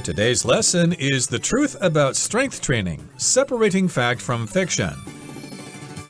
Today's lesson is the truth about strength training, separating fact from fiction.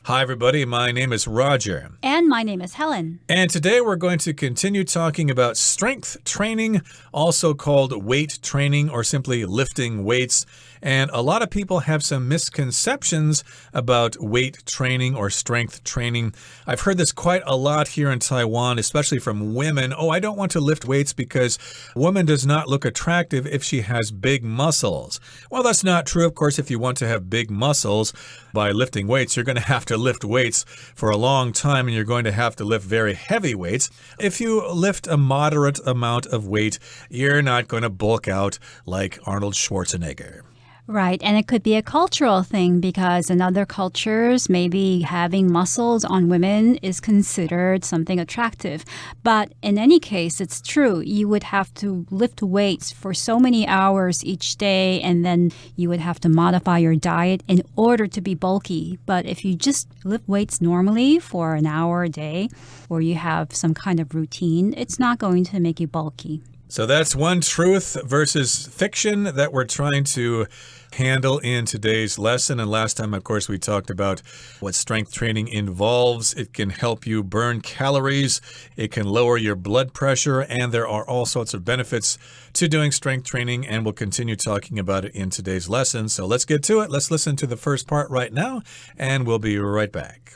Hi, everybody. My name is Roger. And my name is Helen. And today we're going to continue talking about strength training, also called weight training or simply lifting weights. And a lot of people have some misconceptions about weight training or strength training. I've heard this quite a lot here in Taiwan, especially from women. Oh, I don't want to lift weights because a woman does not look attractive if she has big muscles. Well, that's not true. Of course, if you want to have big muscles by lifting weights, you're going to have to lift weights for a long time and you're going to have to lift very heavy weights. If you lift a moderate amount of weight, you're not going to bulk out like Arnold Schwarzenegger. Right, and it could be a cultural thing because in other cultures, maybe having muscles on women is considered something attractive. But in any case, it's true. You would have to lift weights for so many hours each day, and then you would have to modify your diet in order to be bulky. But if you just lift weights normally for an hour a day, or you have some kind of routine, it's not going to make you bulky. So that's one truth versus fiction that we're trying to handle in today's lesson. And last time, of course, we talked about what strength training involves. It can help you burn calories. It can lower your blood pressure. And there are all sorts of benefits to doing strength training. And we'll continue talking about it in today's lesson. So let's get to it. Let's listen to the first part right now. And we'll be right back.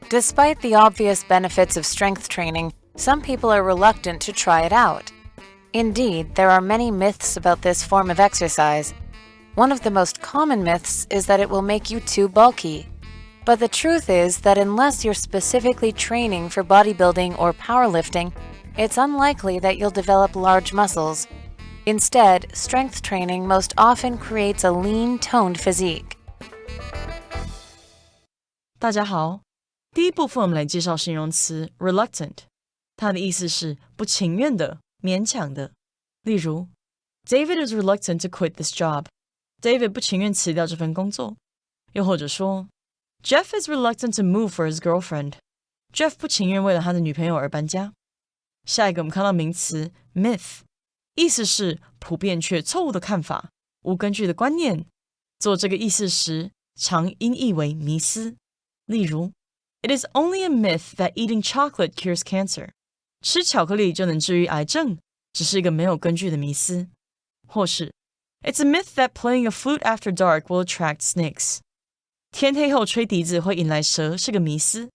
Despite the obvious benefits of strength training, some people are reluctant to try it out. Indeed, there are many myths about this form of exercise. One of the most common myths is that it will make you too bulky. But the truth is that unless you're specifically training for bodybuilding or powerlifting, it's unlikely that you'll develop large muscles. Instead, strength training most often creates a lean, toned physique. 大家好，第一部分我们来介绍形容词 reluctant。它的意思是不情愿的、勉强的。例如 David is reluctant to quit this job. David 不情愿辞掉这份工作。又或者说 Jeff is reluctant to move for his girlfriend. Jeff 不情愿为了他的女朋友而搬家。下一个我们看到名词 myth， 意思是普遍却错误的看法、无根据的观念。做这个意思时，常音译为迷思。例如 It is only a myth that eating chocolate cures cancer. 吃巧克力就能治愈癌症，只是一个没有根据的迷思。或是 It's a myth that playing a flute after dark will attract snakes. 天黑后吹笛子会引来蛇是个迷思。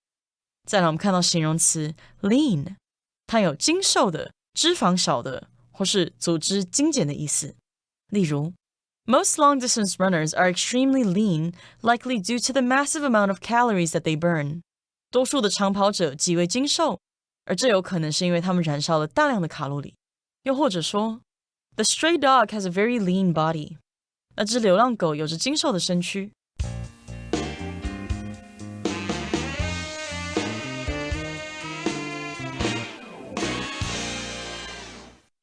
再来我们看到形容词 lean， 它有精瘦的、脂肪少的，或是组织精简的意思。例如 Most long-distance runners are extremely lean, likely due to the massive amount of calories that they burn. 多数的长跑者极为精瘦，而这有可能是因为他们燃烧了大量的卡路里。又或者说 The stray dog has a very lean body. 那只流浪狗有着精瘦的身躯。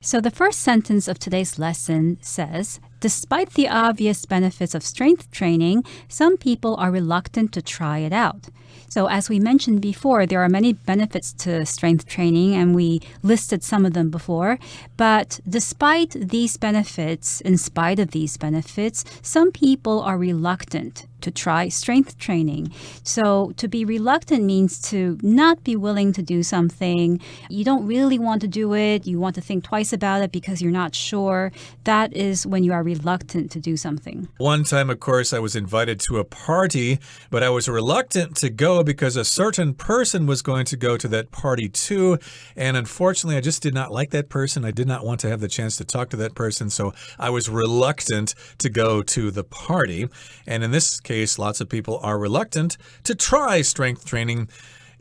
So the first sentence of today's lesson says, Despite the obvious benefits of strength training, some people are reluctant to try it out. So as we mentioned before, there are many benefits to strength training, and we listed some of them before. But despite these benefits, in spite of these benefits, some people are reluctant to try strength training. So to be reluctant means to not be willing to do something. You don't really want to do it. You want to think twice about it because you're not sure. That is when you are reluctant to do something. One time, of course, I was invited to a party, but I was reluctant to go because a certain person was going to go to that party too. And unfortunately, I just did not like that person. I did not want to have the chance to talk to that person. So I was reluctant to go to the party. And in this case, lots of people are reluctant to try strength training,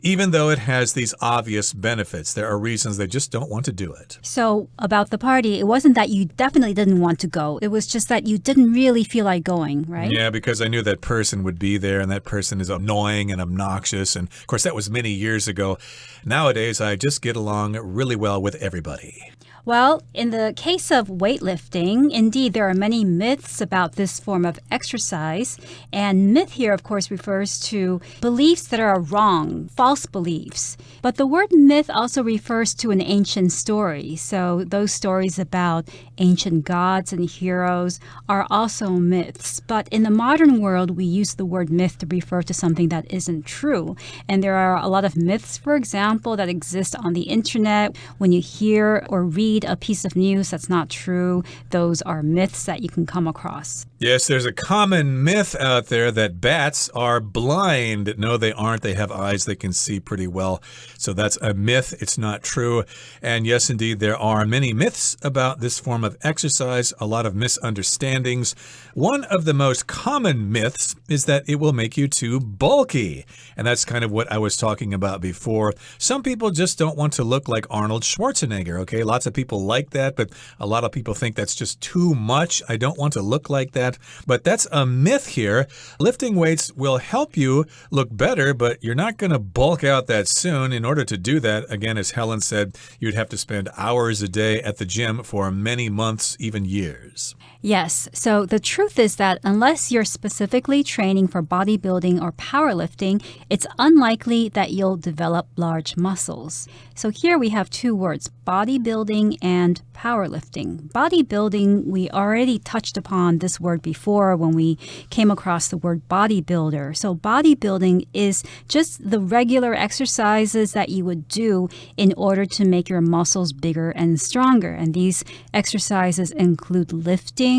even though it has these obvious benefits. There are reasons they just don't want to do it. So about the party, it wasn't that you definitely didn't want to go. It was just that you didn't really feel like going, right? Yeah, because I knew that person would be there, and that person is annoying and obnoxious. And of course, that was many years ago. Nowadays, I just get along really well with everybody. Well, in the case of weightlifting, indeed, there are many myths about this form of exercise. And myth here, of course, refers to beliefs that are wrong, false beliefs. But the word myth also refers to an ancient story. So those stories about ancient gods and heroes are also myths. But in the modern world, we use the word myth to refer to something that isn't true. And there are a lot of myths, for example, that exist on the internet. When you hear or read a piece of news that's not true, those are myths that you can come across. Yes, there's a common myth out there that bats are blind. No, they aren't. They have eyes they can see pretty well. So that's a myth. It's not true. And yes, indeed, there are many myths about this form of exercise, a lot of misunderstandings. One of the most common myths is that it will make you too bulky. And that's kind of what I was talking about before. Some people just don't want to look like Arnold Schwarzenegger, okay? Lots of people like that, but a lot of people think that's just too much. I don't want to look like that. But that's a myth here. Lifting weights will help you look better, but you're not going to bulk out that soon. In order to do that, again, as Helen said, you'd have to spend hours a day at the gym for many months, even years. Yes, so the truth is that unless you're specifically training for bodybuilding or powerlifting, it's unlikely that you'll develop large muscles. So here we have two words, bodybuilding and powerlifting. Bodybuilding, we already touched upon this word before when we came across the word bodybuilder. So bodybuilding is just the regular exercises that you would do in order to make your muscles bigger and stronger. And these exercises include lifting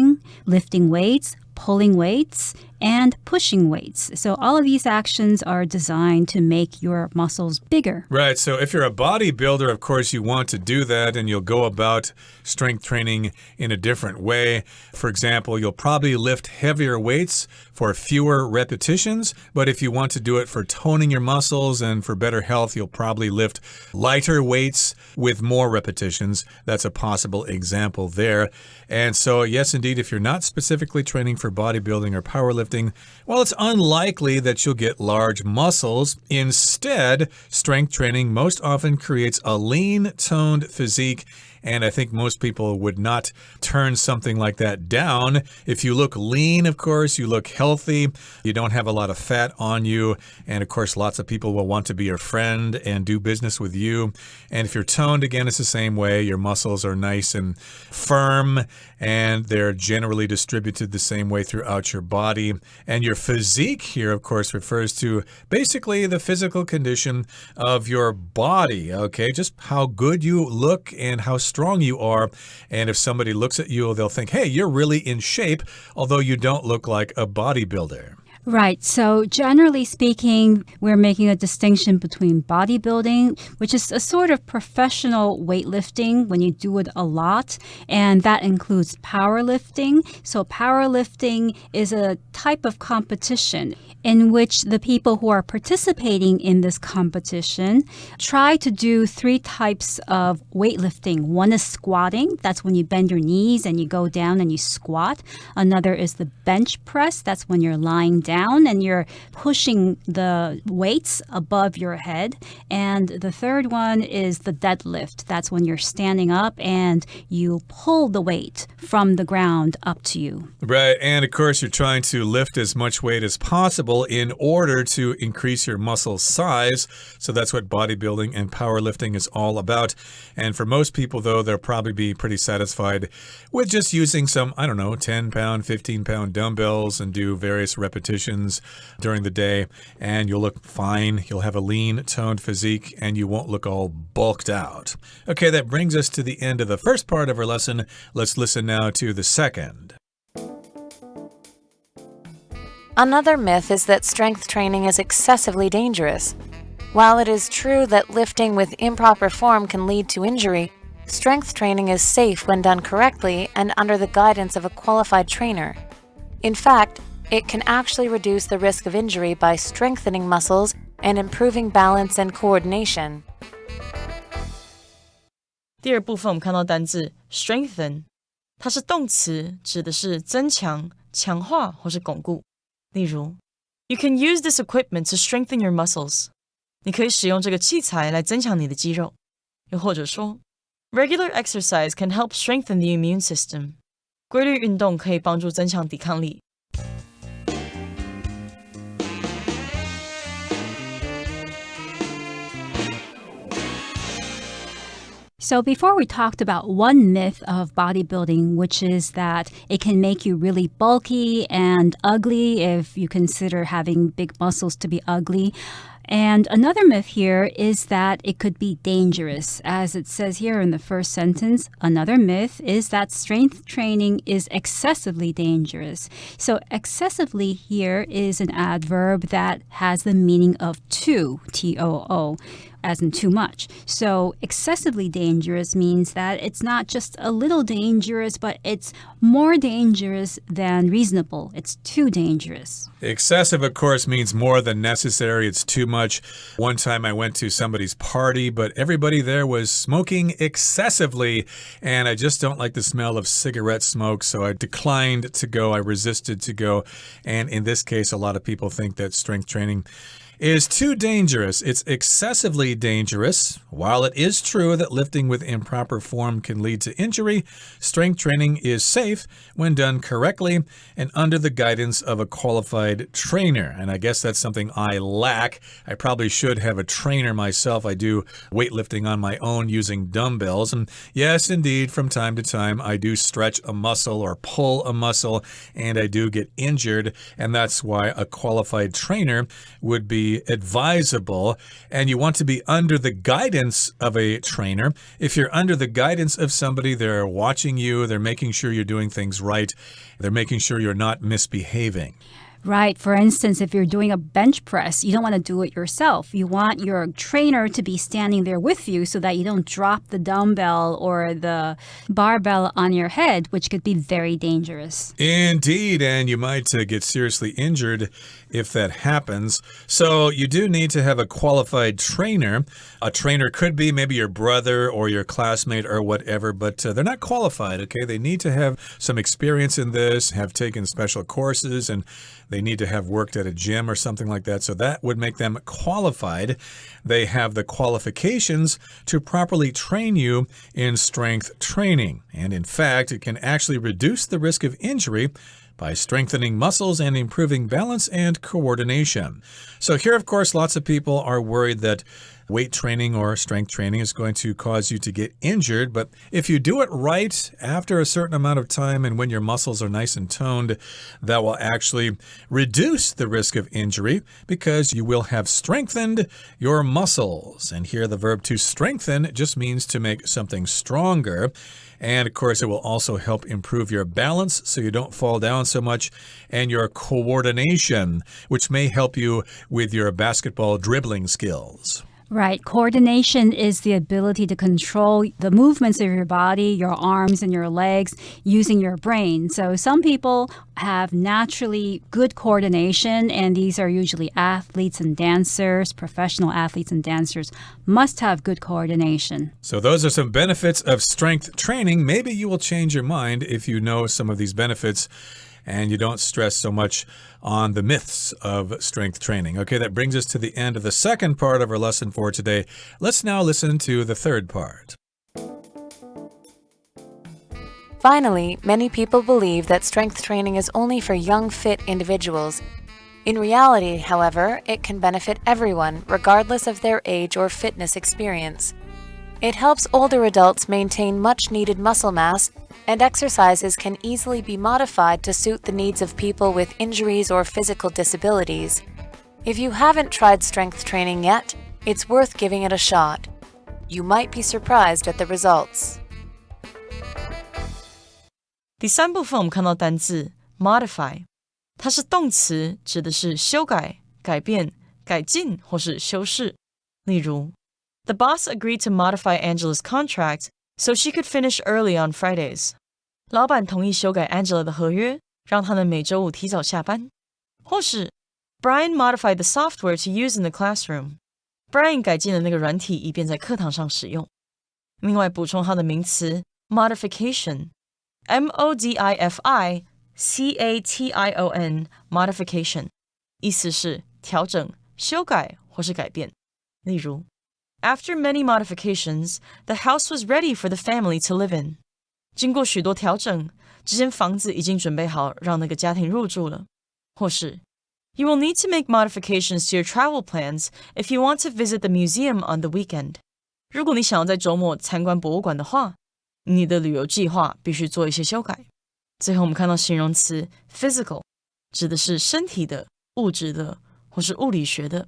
weights, pulling weights, and pushing weights. So all of these actions are designed to make your muscles bigger. Right. So if you're a bodybuilder, of course, you want to do that, and you'll go about strength training in a different way. For example, you'll probably lift heavier weights for fewer repetitions, but if you want to do it for toning your muscles and for better health, you'll probably lift lighter weights with more repetitions. That's a possible example there. And so, yes, indeed, if you're not specifically training for bodybuilding or powerlifting, well, it's unlikely that you'll get large muscles. Instead, strength training most often creates a lean, toned physique. And I think most people would not turn something like that down. If you look lean, of course, you look healthy, you don't have a lot of fat on you. And of course, lots of people will want to be your friend and do business with you. And if you're toned, again, it's the same way. Your muscles are nice and firm, and they're generally distributed the same way throughout your body. And your physique here, of course, refers to basically the physical condition of your body, okay? Just how good you look and how strong you are. And if somebody looks at you, they'll think, hey, you're really in shape, although you don't look like a bodybuilder. Right. So generally speaking, we're making a distinction between bodybuilding, which is a sort of professional weightlifting when you do it a lot, and that includes powerlifting. So powerlifting is a type of competition in which the people who are participating in this competition try to do three types of weightlifting. One is squatting. That's when you bend your knees and you go down and you squat. Another is the bench press. That's when you're lying down and you're pushing the weights above your head. And the third one is the deadlift. That's when you're standing up and you pull the weight from the ground up to you. Right. And of course, you're trying to lift as much weight as possible in order to increase your muscle size. So that's what bodybuilding and powerlifting is all about. And for most people, though, they'll probably be pretty satisfied with just using some, 10-pound, 15-pound dumbbells and do various repetitions during the day, and you'll look fine. You'll have a lean, toned physique, and you won't look all bulked out. Okay, that brings us to the end of the first part of our lesson. Let's listen now to the second. Another myth is that strength training is excessively dangerous. While it is true that lifting with improper form can lead to injury, strength training is safe when done correctly and under the guidance of a qualified trainer. In fact, it can actually reduce the risk of injury by strengthening muscles and improving balance and coordination. 第二部分我们看到单字 strengthen， 它是动词，指的是增强、强化或是巩固。例如 You can use this equipment to strengthen your muscles. 你可以使用这个器材来增强你的肌肉。又或者说 Regular exercise can help strengthen the immune system. 规律运动可以帮助增强抵抗力。So before we talked about one myth of bodybuilding, which is that it can make you really bulky and ugly if you consider having big muscles to be ugly. And another myth here is that it could be dangerous. As it says here in the first sentence, another myth is that strength training is excessively dangerous. So excessively here is an adverb that has the meaning of too, T-O-O, as in too much. So excessively dangerous means that it's not just a little dangerous, but it's more dangerous than reasonable. It's too dangerous. Excessive, of course, means more than necessary. It's too much. One time I went to somebody's party, but everybody there was smoking excessively, and I just don't like the smell of cigarette smoke, so I declined to go. I resisted to go. And in this case, a lot of people think that strength training is too dangerous. It's excessively dangerous. While it is true that lifting with improper form can lead to injury, strength training is safe when done correctly and under the guidance of a qualified trainer. And I guess that's something I lack. I probably should have a trainer myself. I do weightlifting on my own using dumbbells. And yes, indeed, from time to time, I do stretch a muscle or pull a muscle, and I do get injured. And that's why a qualified trainer would be advisable, and you want to be under the guidance of a trainer. If you're under the guidance of somebody, they're watching you, they're making sure you're doing things right, they're making sure you're not misbehaving. Right. For instance, if you're doing a bench press, you don't want to do it yourself. You want your trainer to be standing there with you so that you don't drop the dumbbell or the barbell on your head, which could be very dangerous. Indeed, and you might get seriously injured if that happens. So you do need to have a qualified trainer. A trainer could be maybe your brother or your classmate or whatever, but they're not qualified, okay? They need to have some experience in this, have taken special courses, and they need to have worked at a gym or something like that. So that would make them qualified. They have the qualifications to properly train you in strength training. And in fact, it can actually reduce the risk of injury by strengthening muscles and improving balance and coordination. So here, of course, lots of people are worried that weight training or strength training is going to cause you to get injured. But if you do it right after a certain amount of time and when your muscles are nice and toned, that will actually reduce the risk of injury because you will have strengthened your muscles. And here the verb to strengthen just means to make something stronger. And of course, it will also help improve your balance so you don't fall down so much, and your coordination, which may help you with your basketball dribbling skills. Right. Coordination is the ability to control the movements of your body, your arms and your legs using your brain. So some people have naturally good coordination, and these are usually athletes and dancers. Professional athletes and dancers must have good coordination. So those are some benefits of strength training. Maybe you will change your mind if you know some of these benefits and you don't stress so much on the myths of strength training. Okay, that brings us to the end of the second part of our lesson for today. Let's now listen to the third part. Finally, many people believe that strength training is only for young, fit individuals. In reality, however, it can benefit everyone, regardless of their age or fitness experience. It helps older adults maintain much-needed muscle mass, and exercises can easily be modified to suit the needs of people with injuries or physical disabilities. If you haven't tried strength training yet, it's worth giving it a shot. You might be surprised at the results. 第三部分我们看到单字 modify， 它是动词，指的是修改、改变、改进或是修饰。例如 The boss agreed to modify Angela's contract so she could finish early on Fridays. 老板同意修改 Angela 的合约，让她能每周五提早下班。或是 Brian modified the software to use in the classroom. Brian 改进了那个软体，以便在课堂上使用。另外补充它的名词 modification， M-O-D-I-F-I-C-A-T-I-O-N modification， 意思是调整、修改或是改变。例如 After many modifications, the house was ready for the family to live in. 经过许多调整，这间房子已经准备好让那个家庭入住了。或是 You will need to make modifications to your travel plans if you want to visit the museum on the weekend. 如果你想要在周末参观博物馆的话，你的旅游计划必须做一些修改。最后我们看到形容词 physical， 指的是身体的、物质的或是物理学的。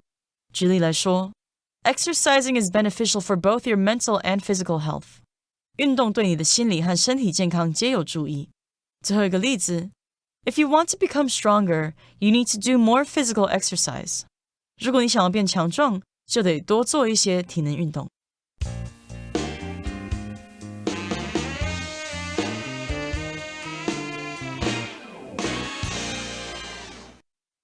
举例来说 Exercising is beneficial for both your mental and physical health. 运动对你的心理和身体健康皆有助益。最后一个例子 If you want to become stronger, you need to do more physical exercise. 如果你想要变强壮，就得多做一些体能运动。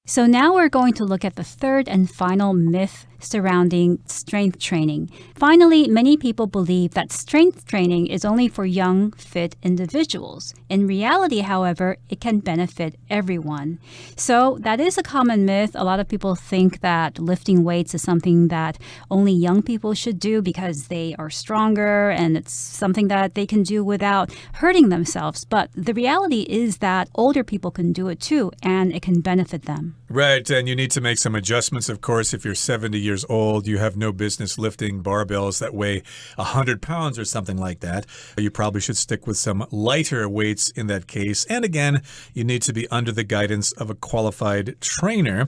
So now we're going to look at the third and final myth surrounding strength training. Finally, many people believe that strength training is only for young, fit individuals. In reality, however, it can benefit everyone. So that is a common myth. A lot of people think that lifting weights is something that only young people should do because they are stronger and it's something that they can do without hurting themselves. But the reality is that older people can do it too, and it can benefit them. Right, and you need to make some adjustments, of course. If you're 70 years old, you have no business lifting barbells that weigh 100 pounds or something like that. You probably should stick with some lighter weights in that case. And again, you need to be under the guidance of a qualified trainer.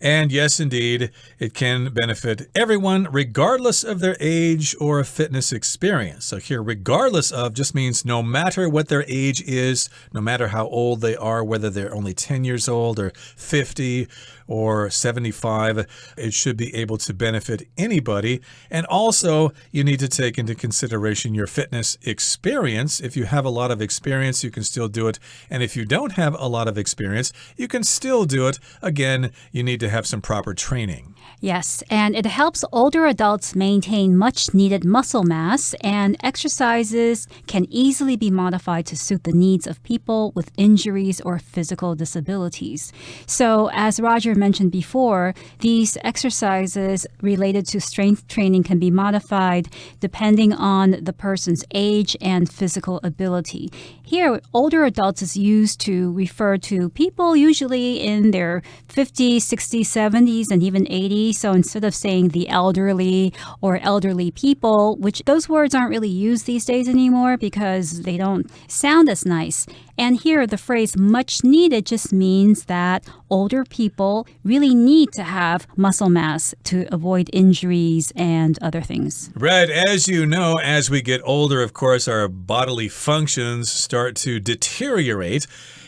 And yes, indeed, it can benefit everyone regardless of their age or fitness experience. So here, regardless of just means no matter what their age is, no matter how old they are, whether they're only 10 years old or 50 or 75, it should be able to benefit anybody. And also, you need to take into consideration your fitness experience. If you have a lot of experience, you can still do it. And if you don't have a lot of experience, you can still do it. Again, you need to have some proper training. Yes, and it helps older adults maintain much needed muscle mass, and exercises can easily be modified to suit the needs of people with injuries or physical disabilities. So, as Roger mentioned before, these exercises related to strength training can be modified depending on the person's age and physical ability. Here, older adults is used to refer to people usually in their 50s, 60s, 70s, and even 80s. So instead of saying the elderly or elderly people, which those words aren't really used these days anymore because they don't sound as nice. And here the phrase much needed just means that older people really need to have muscle mass to avoid injuries and other things. Right. As you know, as we get older, of course, our bodily functions start to deteriorate.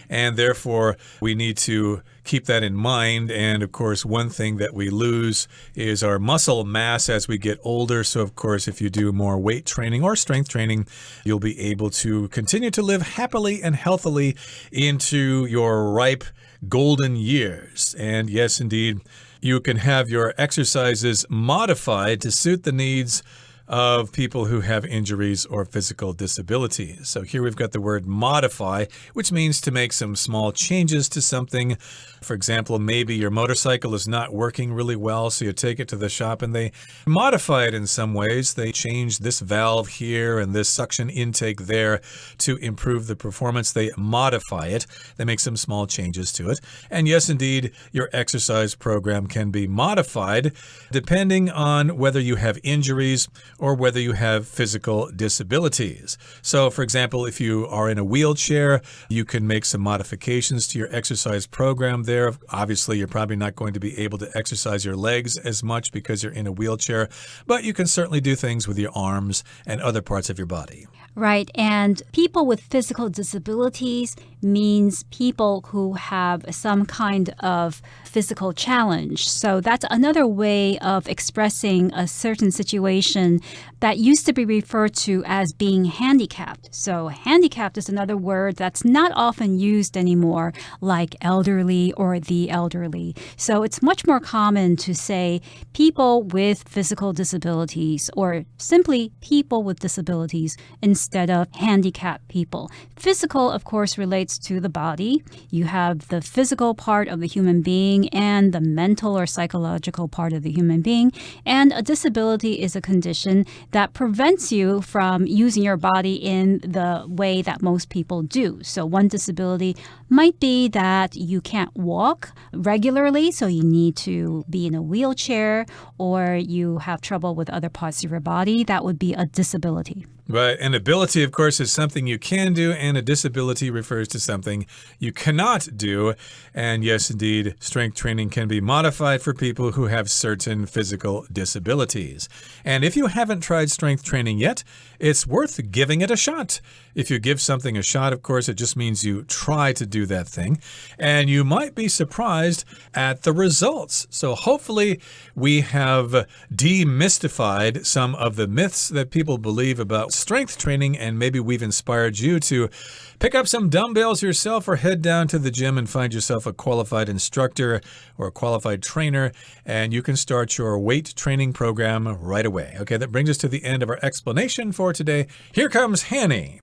And therefore, we need to keep that in mind. And of course, one thing that we lose is our muscle mass as we get older. So of course, if you do more weight training or strength training, you'll be able to continue to live happily and healthily into your ripe golden years. And yes, indeed, you can have your exercises modified to suit the needs of people who have injuries or physical disabilities. So here we've got the word modify, which means to make some small changes to something. For example, maybe your motorcycle is not working really well, so you take it to the shop and they modify it in some ways. They change this valve here and this suction intake there to improve the performance. They modify it. They make some small changes to it. And yes, indeed, your exercise program can be modified depending on whether you have injuries or whether you have physical disabilities. So, for example, if you are in a wheelchair, you can make some modifications to your exercise program there. Obviously, you're probably not going to be able to exercise your legs as much because you're in a wheelchair, but you can certainly do things with your arms and other parts of your body. Right, and people with physical disabilities means people who have some kind of physical challenge. So that's another way of expressing a certain situation that used to be referred to as being handicapped. So handicapped is another word that's not often used anymore, like elderly or the elderly. So it's much more common to say people with physical disabilities or simply people with disabilities instead of handicapped people. Physical, of course, relates to the body. You have the physical part of the human being and the mental or psychological part of the human being. And a disability is a condition that prevents you from using your body in the way that most people do. So one disability might be that you can't walk regularly, so you need to be in a wheelchair, or you have trouble with other parts of your body. That would be a disability. Right. An ability, of course, is something you can do, and a disability refers to something you cannot do. And yes, indeed, strength training can be modified for people who have certain physical disabilities. And if you haven't tried strength training yet, it's worth giving it a shot. If you give something a shot, of course, it just means you try to do that thing. And you might be surprised at the results. So hopefully we have demystified some of the myths that people believe about strength training, and maybe we've inspired you to pick up some dumbbells yourself or head down to the gym and find yourself a qualified instructor or a qualified trainer, and you can start your weight training program right away. Okay, that brings us to the end of our explanation for today. Here comes Hanny.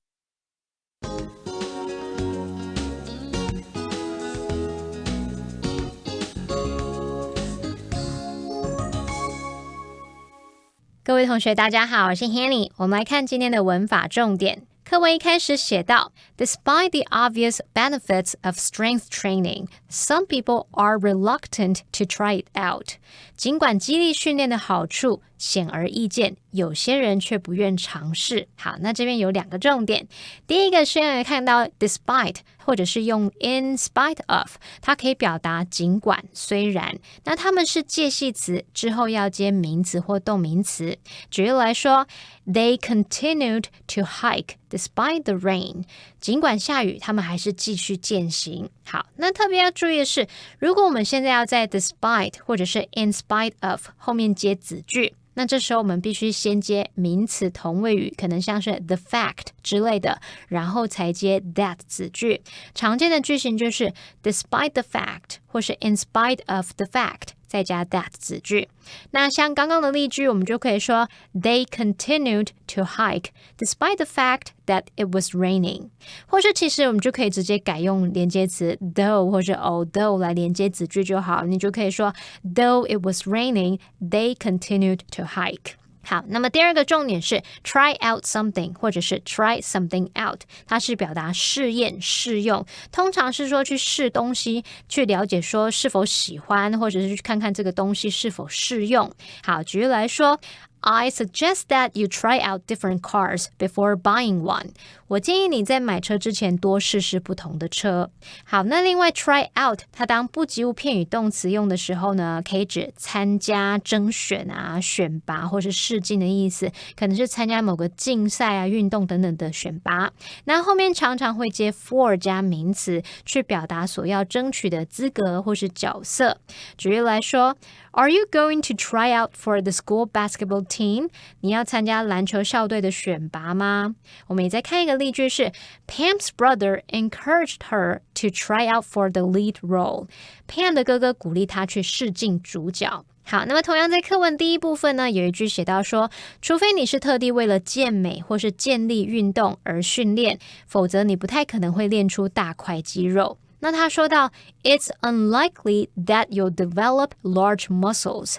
各位同学大家好，我是 Hanny， 我们来看今天的文法重点。课文一开始写到 Despite the obvious benefits of strength training, some people are reluctant to try it out. 尽管肌力训练的好处显而易见，有些人却不愿尝试。好，那这边有两个重点。第一个是要看到 despite 或者是用 in spite of， 它可以表达尽管、虽然。那它们是介系词，之后要接名词或动名词。举例来说 They continued to hike despite the rain. 尽管下雨，他们还是继续健行。好，那特别要注意的是，如果我们现在要在 despite 或者是 in spite of 后面接子句，那这时候我们必须先接名词同位语，可能像是 the fact 之类的，然后才接 that 子句。常见的句型就是 despite the fact 或是 in spite of the fact再加 that 子句。那像刚刚的例句，我们就可以说 They continued to hike despite the fact that it was raining. 或是其实我们就可以直接改用连接词 though 或是 although 来连接子句就好，你就可以说 Though it was raining, they continued to hike. 好，那么第二个重点是 try out something 或者是 try something out， 它是表达试验、试用，通常是说去试东西，去了解说是否喜欢，或者是去看看这个东西是否适用。好，举例来说I suggest that you try out different cars before buying one. 我建议你在买车之前多试试不同的车。好，那另外 try out 它当不及物片语动词用的时候呢，可以指参加、甄选啊、选拔或是试镜的意思，可能是参加某个竞赛啊、运动等等的选拔。那后面常常会接 for 加名词，去表达所要争取的资格或是角色。举例来说Are you going to try out for the school basketball team? 你要参加篮球校队的选拔吗？我们也再看一个例句是 Pam's brother encouraged her to try out for the lead role. Pam 的哥哥鼓励她去试镜主角。好，那么同样在课文第一部分呢，有一句写到说，除非你是特地为了健美或是健力运动而训练，否则你不太可能会练出大块肌肉。那他说到 It's unlikely that you'll develop large muscles.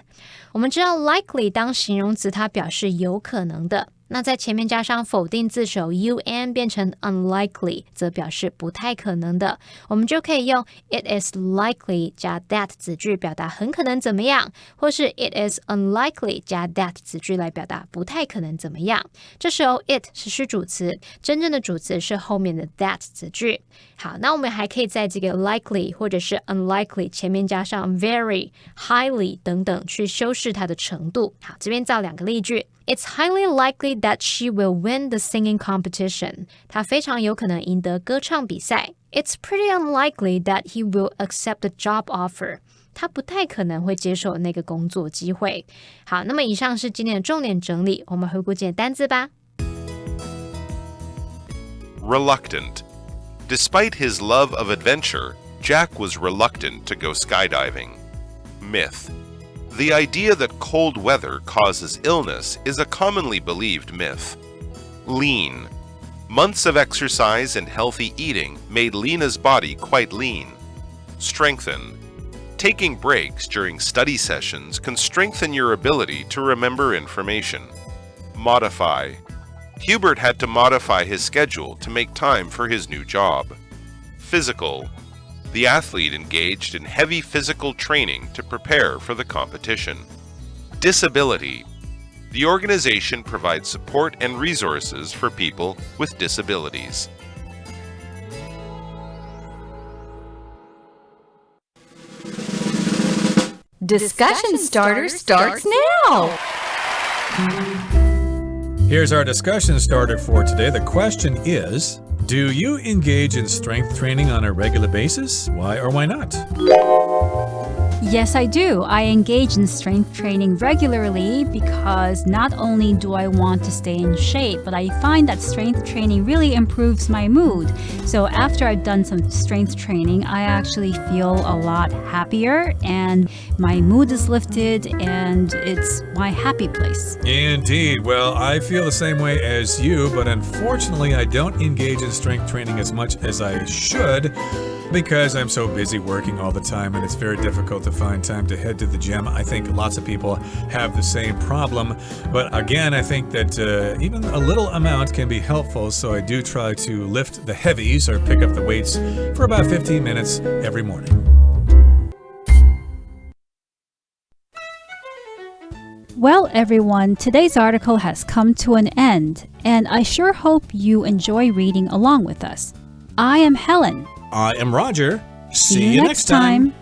我们知道 likely 当形容词它表示有可能的，那在前面加上否定字首 un 变成 unlikely 则表示不太可能的，我们就可以用 it is likely 加 that 子句表达很可能怎么样，或是 it is unlikely 加 that 子句来表达不太可能怎么样。这时候 it 是虚主词，真正的主词是后面的 that 子句。好，那我们还可以在这个 likely 或者是 unlikely 前面加上 very, highly 等等去修饰它的程度。好，这边造两个例句。It's highly likely that she will win the singing competition. 她非常有可能赢得歌唱比赛。It's pretty unlikely that he will accept the job offer. 他不太可能会接受那个工作机会。好，那么以上是今天的重点整理，我们回顾今天的单字吧。Reluctant. Despite his love of adventure, Jack was reluctant to go skydiving. Myth. The idea that cold weather causes illness is a commonly believed myth. Lean. Months of exercise and healthy eating made Lena's body quite lean. Strengthen. Taking breaks during study sessions can strengthen your ability to remember information. Modify. Hubert had to modify his schedule to make time for his new job. Physical. The athlete engaged in heavy physical training to prepare for the competition. Disability. The organization provides support and resources for people with disabilities. Discussion starter starts now. Here's our discussion starter for today. The question is, do you engage in strength training on a regular basis? Why or why not? Yes, I do. I engage in strength training regularly because not only do I want to stay in shape, but I find that strength training really improves my mood. So after I've done some strength training, I actually feel a lot happier and my mood is lifted and it's my happy place. Indeed. Well, I feel the same way as you, but unfortunately I don't engage in strength training as much as I should because I'm so busy working all the time and it's very difficult to find time to head to the gym. I think lots of people have the same problem, but again, I think that even a little amount can be helpful, so I do try to lift the heavies or pick up the weights for about 15 minutes every morning. Well, everyone, today's article has come to an end, and I sure hope you enjoy reading along with us. I am Helen. I am Roger. See you next time.